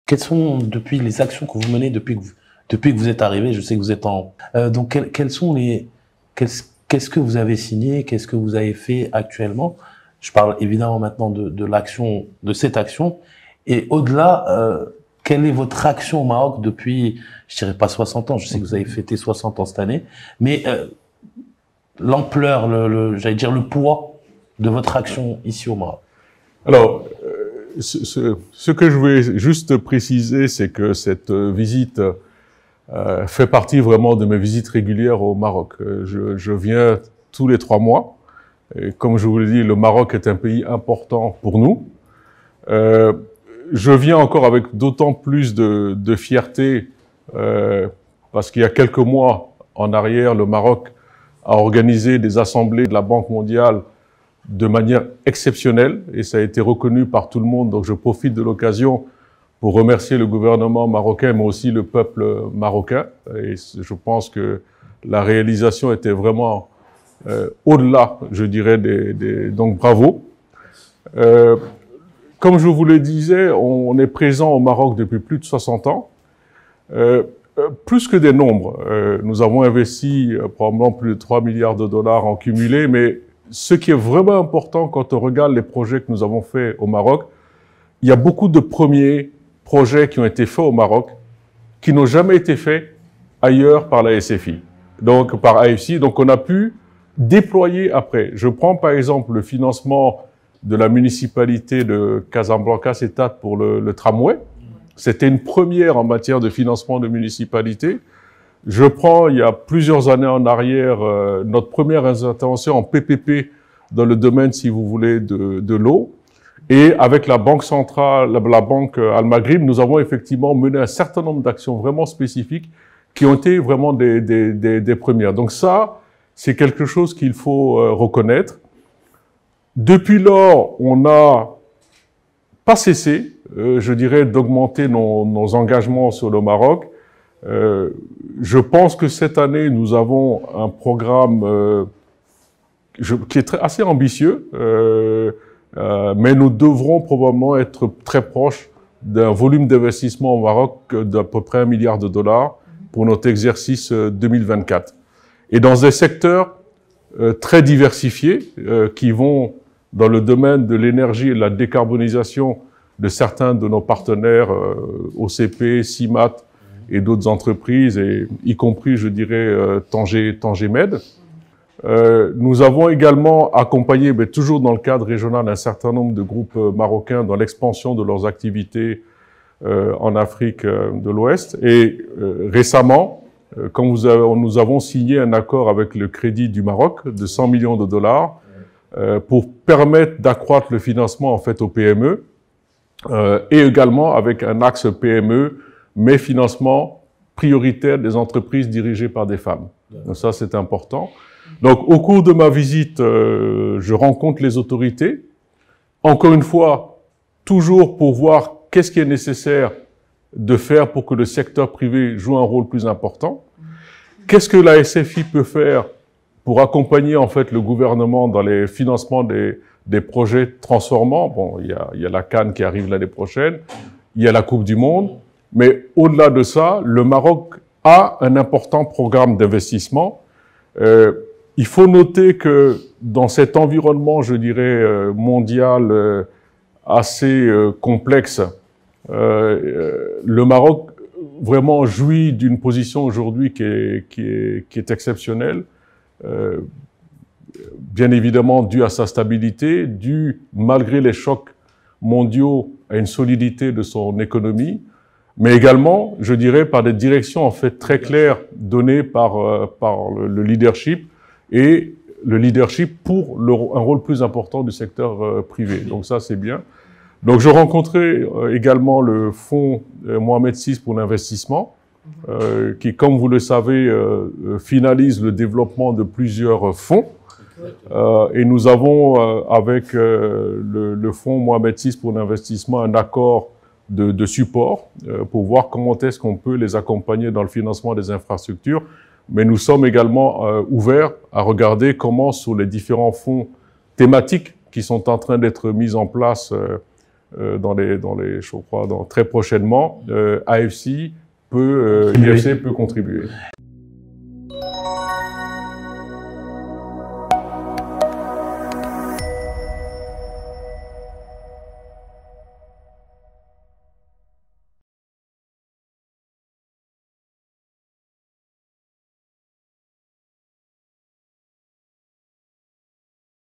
quelles sont, depuis les actions que vous menez depuis que vous êtes arrivé, je sais que vous êtes en... donc, quelles sont qu'est-ce que vous avez signé, qu'est-ce que vous avez fait actuellement? Je parle évidemment maintenant de l'action, de cette action. Et au-delà, quelle est votre action au Maroc depuis, je dirais pas 60 ans, je sais que vous avez fêté 60 ans cette année, mais l'ampleur, j'allais dire le poids de votre action ici au Maroc? Alors, ce que je voulais juste préciser, c'est que cette visite fait partie vraiment de mes visites régulières au Maroc. Je viens tous les 3 mois. Et comme je vous l'ai dit, le Maroc est un pays important pour nous. Je viens encore avec d'autant plus de fierté parce qu'il y a quelques mois en arrière, le Maroc a organisé des assemblées de la Banque mondiale de manière exceptionnelle et ça a été reconnu par tout le monde. Donc je profite de l'occasion pour remercier le gouvernement marocain, mais aussi le peuple marocain. Et je pense que la réalisation était vraiment au-delà, je dirais, donc bravo. Comme je vous le disais, on est présent au Maroc depuis plus de 60 ans. Plus que des nombres, nous avons investi probablement plus de 3 milliards de dollars en cumulé, mais ce qui est vraiment important quand on regarde les projets que nous avons faits au Maroc, il y a beaucoup de premiers projets qui ont été faits au Maroc qui n'ont jamais été faits ailleurs par la SFI, donc par AFC. Donc on a pu déployer après. Je prends par exemple le financement de la municipalité de Casablanca-Settat pour le tramway. C'était une première en matière de financement de municipalité. Je prends, il y a plusieurs années en arrière, notre première intervention en PPP dans le domaine, si vous voulez, de l'eau. Et avec la Banque centrale, la Banque Al-Maghrib, nous avons effectivement mené un certain nombre d'actions vraiment spécifiques qui ont été vraiment des premières. Donc ça, c'est quelque chose qu'il faut reconnaître. Depuis lors, on n'a pas cessé, je dirais, d'augmenter nos engagements sur le Maroc. Je pense que cette année, nous avons un programme qui est assez ambitieux, mais nous devrons probablement être très proches d'un volume d'investissement au Maroc d'à peu près 1 milliard de dollars pour notre exercice 2024. Et dans des secteurs très diversifiés qui vont dans le domaine de l'énergie et de la décarbonisation de certains de nos partenaires, OCP, CIMAT et d'autres entreprises, et y compris, je dirais, Tangemed. Nous avons également accompagné, mais toujours dans le cadre régional, un certain nombre de groupes marocains dans l'expansion de leurs activités en Afrique de l'Ouest. Et récemment, quand nous avons signé un accord avec le Crédit du Maroc de 100 millions de dollars pour permettre d'accroître le financement en fait aux PME et également avec un axe PME, mais financement prioritaire des entreprises dirigées par des femmes. Donc ça, c'est important. Donc, au cours de ma visite, je rencontre les autorités. Encore une fois, toujours pour voir qu'est-ce qui est nécessaire de faire pour que le secteur privé joue un rôle plus important. Qu'est-ce que la SFI peut faire pour accompagner en fait le gouvernement dans les financements des projets transformants. Bon, il y a la Cannes qui arrive l'année prochaine, il y a la Coupe du Monde, mais au-delà de ça, le Maroc a un important programme d'investissement. Il faut noter que dans cet environnement, je dirais, mondial assez complexe, le Maroc vraiment jouit d'une position aujourd'hui qui est exceptionnelle, bien évidemment due à sa stabilité, due, malgré les chocs mondiaux, à une solidité de son économie, mais également, je dirais, par des directions en fait très claires données par le leadership, et le leadership pour un rôle plus important du secteur privé. Donc ça, c'est bien. Donc je rencontrais également le fonds Mohamed VI pour l'investissement, qui, comme vous le savez, finalise le développement de plusieurs fonds. Et nous avons, avec le fonds Mohamed VI pour l'investissement, un accord de support pour voir comment est-ce qu'on peut les accompagner dans le financement des infrastructures. Mais nous sommes également ouverts à regarder comment, sur les différents fonds thématiques qui sont en train d'être mis en place je crois, très prochainement, AFC l'IFC peut contribuer.